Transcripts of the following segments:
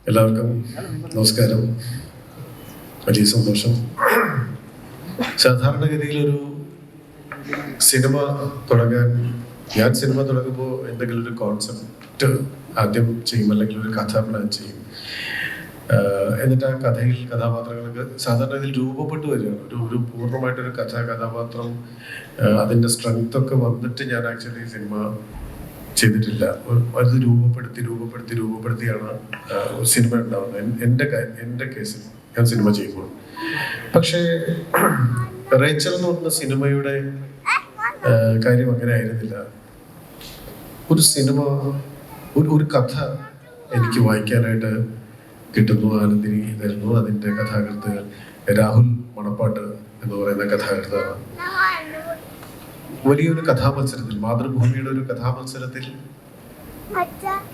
എല്ലാവർക്കും നമസ്കാരം. വലിയ സന്തോഷം. സാധാരണഗതിയിലൊരു സിനിമ തുടങ്ങാൻ ഞാൻ സിനിമ തുടങ്ങുമ്പോൾ എന്തെങ്കിലും ഒരു കോൺസെപ്റ്റ് ആദ്യം ചെയ്യും, അല്ലെങ്കിൽ ഒരു കഥ പ്ലാൻ ചെയ്യും. എന്നിട്ട് ആ കഥയിൽ കഥാപാത്രങ്ങൾക്ക് സാധാരണ ഇതിൽ രൂപപ്പെട്ടു വരികയാണ്. ഒരു പൂർണ്ണമായിട്ടൊരു കഥാപാത്രം അതിൻ്റെ സ്ട്രെങ്ത് ഒക്കെ വന്നിട്ട് ഞാൻ ആക്ച്വലി സിനിമ ചെയ്തിട്ടില്ല. അത് രൂപപ്പെടുത്തിയാണ് സിനിമ ഉണ്ടാവുന്നത്. എൻ്റെ കേസിൽ ഞാൻ സിനിമ ചെയ്യുമ്പോൾ. പക്ഷേ റേച്ചൽ എന്ന് പറഞ്ഞ സിനിമയുടെ കാര്യം അങ്ങനെ ആയിരുന്നില്ല. ഒരു സിനിമ, ഒരു കഥ എനിക്ക് വായിക്കാനായിട്ട് കിട്ടുന്നു. ആനന്ദിനി തരുന്നു. അതിൻ്റെ കഥാകൃത്ത് രാഹുൽ മണപ്പാട്ട് എന്ന് പറയുന്ന കഥാകൃത്താണ്. വലിയൊരു കഥാമത്സരത്തിൽ, മാതൃഭൂമിയുടെ ഒരു കഥാമത്സരത്തിൽ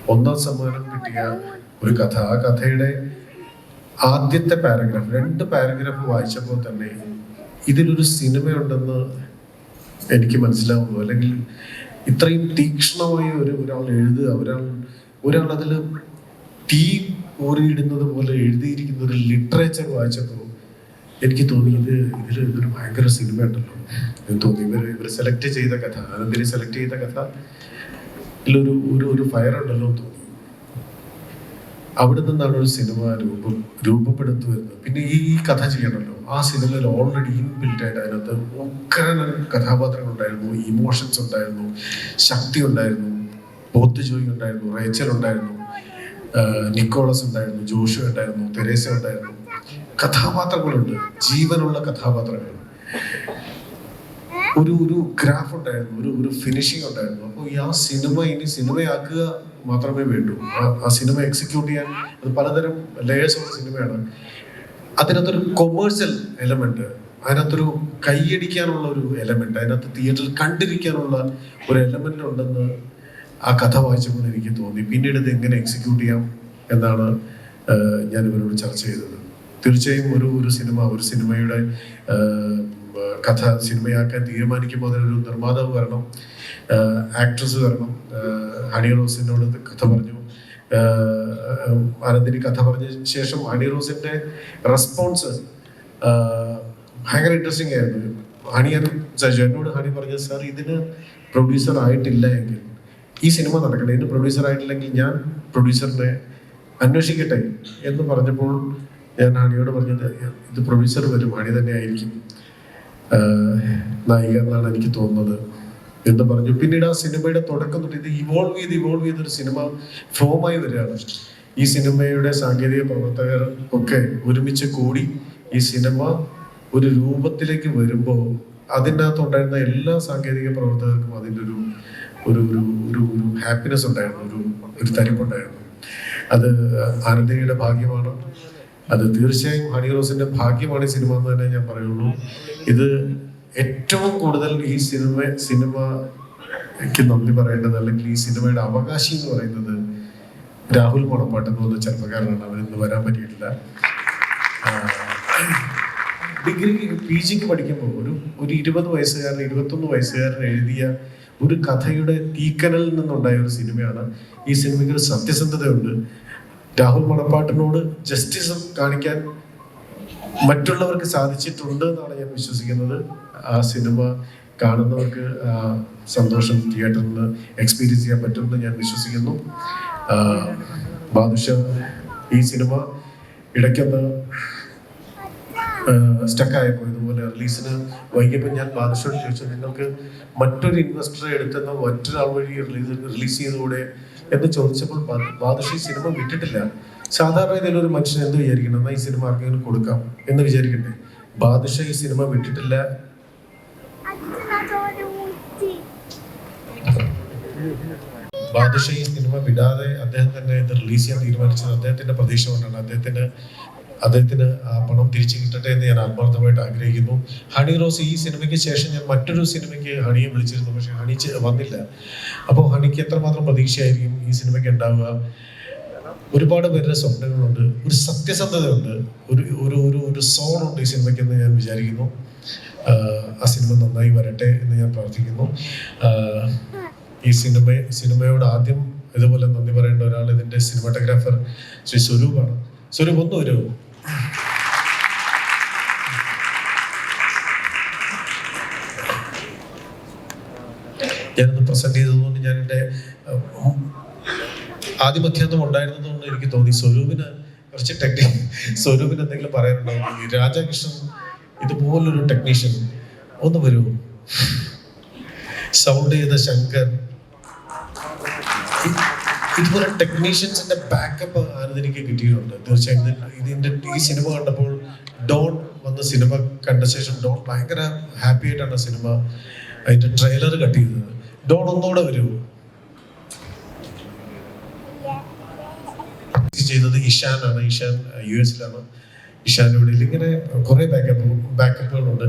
1ാം സമ്മാനം കിട്ടിയ ഒരു കഥ. ആ കഥയുടെ ആദ്യത്തെ പാരഗ്രാഫ്, 2 പാരഗ്രാഫ് വായിച്ചപ്പോൾ തന്നെ ഇതിലൊരു സിനിമയുണ്ടെന്ന് എനിക്ക് മനസ്സിലാവുന്നു. അല്ലെങ്കിൽ ഇത്രയും തീക്ഷ്ണമായി ഒരാൾ എഴുതുക, ഒരാൾ അതിൽ തീ ഊറിയിടുന്നത് പോലെ എഴുതിയിരിക്കുന്ന ഒരു ലിറ്ററേച്ചർ വായിച്ചപ്പോൾ എനിക്ക് തോന്നി ഇതൊരു ഭയങ്കര സിനിമ ഉണ്ടല്ലോ എന്ന് തോന്നി. ഇവർ സെലക്ട് ചെയ്ത കഥ, ആനന്ദിനി സെലക്ട് ചെയ്ത കഥ ഇതിലൊരു ഫയർ ഉണ്ടല്ലോ എന്ന് തോന്നി. അവിടെ നിന്നാണ് ഒരു സിനിമ രൂപപ്പെടുത്തു വരുന്നത്. പിന്നെ ഈ കഥ ചെയ്യണമല്ലോ. ആ സിനിമയിൽ ഓൾറെഡി ഇൻബിൽറ്റ് ആയിട്ട് അതിനകത്ത് ഒക്കെ കഥാപാത്രങ്ങൾ ഉണ്ടായിരുന്നു, ഇമോഷൻസ് ഉണ്ടായിരുന്നു, ശക്തി ഉണ്ടായിരുന്നു, ബോത്ത് ജോയി ഉണ്ടായിരുന്നു, റേച്ചൽ ഉണ്ടായിരുന്നു, നിക്കോളസ് ഉണ്ടായിരുന്നു, ജോഷു ഉണ്ടായിരുന്നു, തെരേസ ഉണ്ടായിരുന്നു. കഥാപാത്രങ്ങളുണ്ട്, ജീവനുള്ള കഥാപാത്രങ്ങൾ. ഒരു ഗ്രാഫ് ഉണ്ടായിരുന്നു, ഒരു ഫിനിഷിംഗ് ഉണ്ടായിരുന്നു. അപ്പോൾ ഈ ആ സിനിമ ഇനി സിനിമയാക്കുക മാത്രമേ വേണ്ടൂ. ആ സിനിമ എക്സിക്യൂട്ട് ചെയ്യാൻ അത് പലതരം ലേയേഴ്സ് ഉള്ള സിനിമയാണ്. അതിനകത്തൊരു കൊമേഴ്സ്യൽ എലമെന്റ്, അതിനകത്തൊരു കൈയടിക്കാനുള്ള ഒരു എലമെന്റ്, അതിനകത്ത് തിയേറ്ററിൽ കണ്ടിരിക്കാനുള്ള ഒരു എലമെന്റ് ഉണ്ടെന്ന് ആ കഥ വായിച്ചപ്പോൾ എനിക്ക് തോന്നി. പിന്നീട് ഇത് എങ്ങനെ എക്സിക്യൂട്ട് ചെയ്യാം എന്നാണ് ഞാൻ ഇവരോട് ചർച്ച ചെയ്തത്. തീർച്ചയായും ഒരു സിനിമയുടെ കഥ സിനിമയാക്കാൻ തീരുമാനിക്കുമ്പോൾ അതിനൊരു നിർമ്മാതാവ് വരണം, ആക്ട്രസ് വരണം. ഹണി റോസിനോട് കഥ പറഞ്ഞു, ആനന്ദിനി കഥ പറഞ്ഞ ശേഷം ഹണി റോസിന്റെ റെസ്പോൺസ് ഭയങ്കര ഇൻട്രസ്റ്റിംഗ് ആയിരുന്നു. എന്നോട് ഹണി പറഞ്ഞു, സാർ ഇതിന് പ്രൊഡ്യൂസർ ആയിട്ടില്ല എങ്കിൽ ഈ സിനിമ നടക്കട്ടെ, ഇതിന് പ്രൊഡ്യൂസർ ആയിട്ടില്ലെങ്കിൽ ഞാൻ പ്രൊഡ്യൂസറിനെ അന്വേഷിക്കട്ടെ എന്ന് പറഞ്ഞപ്പോൾ ഞാൻ ഹണിയോട് പറഞ്ഞത്, ഇത് പ്രൊഡ്യൂസർ വരും, ഹണി തന്നെ ആയിരിക്കും നായിക എന്നാണ് എനിക്ക് തോന്നുന്നത് എന്ന് പറഞ്ഞു. പിന്നീട് ആ സിനിമയുടെ തുടക്കം തൊട്ട് ഇത് ഇവോൾവ് ചെയ്തൊരു സിനിമ ഫോമായി വരികയാണ്. ഈ സിനിമയുടെ സാങ്കേതിക പ്രവർത്തകർ ഒക്കെ ഒരുമിച്ച് കൂടി ഈ സിനിമ ഒരു രൂപത്തിലേക്ക് വരുമ്പോൾ അതിനകത്തുണ്ടായിരുന്ന എല്ലാ സാങ്കേതിക പ്രവർത്തകർക്കും അതിൻ്റെ ഒരു ഹാപ്പിനെസ് ഉണ്ടായിരുന്നു, ഒരു തരിപ്പുണ്ടായിരുന്നു. അത് ആനന്ദിനിയുടെ ഭാഗ്യമാണ്. അത് തീർച്ചയായും ഹണി റോസിന്റെ ഭാഗ്യമാണ് ഈ സിനിമ എന്ന് തന്നെ ഞാൻ പറയുള്ളൂ. ഇത് ഏറ്റവും കൂടുതൽ ഈ സിനിമയ്ക്ക് നന്ദി പറയേണ്ടത്, അല്ലെങ്കിൽ ഈ സിനിമയുടെ അവകാശി എന്ന് പറയുന്നത് രാഹുൽ മണപ്പാട്ട് എന്ന് പറഞ്ഞ ചെറുപ്പക്കാരനാണ്. അവനിന്ന് വരാൻ പറ്റിയിട്ടില്ല. ഡിഗ്രി PGക്ക് പഠിക്കുമ്പോൾ ഒരു 20 വയസ്സുകാരൻ 21 വയസ്സുകാരൻ എഴുതിയ ഒരു കഥയുടെ തീക്കനലിൽ നിന്നുണ്ടായ ഒരു സിനിമയാണ്. ഈ സിനിമയ്ക്ക് ഒരു സത്യസന്ധതയുണ്ട്. രാഹുൽ മണപ്പാട്ടിനോട് ജസ്റ്റിസ് കാണിക്കാൻ മറ്റുള്ളവർക്ക് സാധിച്ചിട്ടുണ്ട് എന്നാണ് ഞാൻ വിശ്വസിക്കുന്നത്. ആ സിനിമ കാണുന്നവർക്ക് സന്തോഷം തിയേറ്ററിൽ നിന്ന് എക്സ്പീരിയൻസ് ചെയ്യാൻ പറ്റുമെന്ന് ഞാൻ വിശ്വസിക്കുന്നു. ബാദുഷ ഈ സിനിമ ഇടയ്ക്കൊന്ന് സ്റ്റക്കായപ്പോൾ, ഇതുപോലെ റിലീസിന് വൈകിയപ്പോൾ ഞാൻ ബാദുഷയോട് ചോദിച്ചു, നിങ്ങൾക്ക് മറ്റൊരു ഇൻവെസ്റ്ററെ എടുത്തെന്ന മറ്റൊരാൾ വഴി റിലീസ് ചെയ്തുകൂടെ എന്ന് ചോദിച്ചപ്പോൾ ബാദുഷ ഈ സിനിമ വിട്ടിട്ടില്ല. സാധാരണ ഇതിലൊരു മനുഷ്യൻ എന്ത് വിചാരിക്കണം, എന്നാൽ ഈ സിനിമ ആർക്കെങ്കിലും കൊടുക്കാം എന്ന് വിചാരിക്കണ്ടേ. ബാദുഷ ഈ സിനിമ വിട്ടിട്ടില്ല. ബാദുഷ ഈ സിനിമ വിടാതെ അദ്ദേഹം തന്നെ ഇത് റിലീസ് ചെയ്യാൻ തീരുമാനിച്ചത് അദ്ദേഹത്തിന്റെ പ്രതീക്ഷ കൊണ്ടാണ്. അദ്ദേഹത്തിന് ആ പണം തിരിച്ചു കിട്ടട്ടെ എന്ന് ഞാൻ ആത്മാർത്ഥമായിട്ട് ആഗ്രഹിക്കുന്നു. ഹണി റോസ് ഈ സിനിമയ്ക്ക് ശേഷം ഞാൻ മറ്റൊരു സിനിമയ്ക്ക് ഹണിയെ വിളിച്ചിരുന്നു, പക്ഷെ ഹണി വന്നില്ല. അപ്പോൾ ഹണിക്ക് എത്രമാത്രം പ്രതീക്ഷയായിരിക്കും ഈ സിനിമയ്ക്ക് ഉണ്ടാവുക. ഒരുപാട് പേരുടെ സ്വപ്നങ്ങളുണ്ട്, ഒരു സത്യസന്ധതയുണ്ട്, ഒരു സോളുണ്ട് ഈ സിനിമയ്ക്കെന്ന് ഞാൻ വിചാരിക്കുന്നു. ആ സിനിമ നന്നായി വരട്ടെ എന്ന് ഞാൻ പ്രാർത്ഥിക്കുന്നു. ഈ സിനിമയോട് ആദ്യം ഇതുപോലെ നന്ദി പറയേണ്ട ഒരാൾ ഇതിന്റെ സിനിമാറ്റോഗ്രാഫർ ശ്രീ സ്വരൂപാണ്. സ്വരൂപ് ഒന്ന് വരുമോ? ഞാനൊന്ന് പ്രസന്റ് ചെയ്തതുകൊണ്ട് ഞാൻ എൻ്റെ ആദ്യമധ്യാന്തം ഉണ്ടായിരുന്നതുകൊണ്ട് എനിക്ക് തോന്നി സ്വരൂപിന് കുറച്ച് സ്വരൂപിന് എന്തെങ്കിലും പറയാനുണ്ടാവും. രാധാകൃഷ്ണൻ ഇതുപോലൊരു ടെക്നീഷ്യൻ ഒന്ന് വരുമോ? സൗണ്ട് ചെയ്ത ശങ്കർ, ഇതുപോലെ ടെക്നീഷ്യൻസിന്റെ ബാക്കപ്പ് ആനന്ദിനിക്ക് കിട്ടിയിട്ടുണ്ട്. തീർച്ചയായും ഇതിന്റെ ഈ സിനിമ കണ്ടപ്പോൾ, ഡോൺ വന്ന സിനിമ കണ്ട ശേഷം ഡോൺ ഭയങ്കര ഹാപ്പി ആയിട്ടാണ് സിനിമ അതിന്റെ ട്രെയിലർ കട്ട് ചെയ്തത്. ഡോൺ ഒന്നുകൂടെ വരുമോ? ചെയ്തത് ഇഷാനാണ്. ഇഷാൻ US-ലാണ്. ഇഷാൻ ഇവിടെ ഇങ്ങനെ കുറെ ബാക്കപ്പുകളുണ്ട്.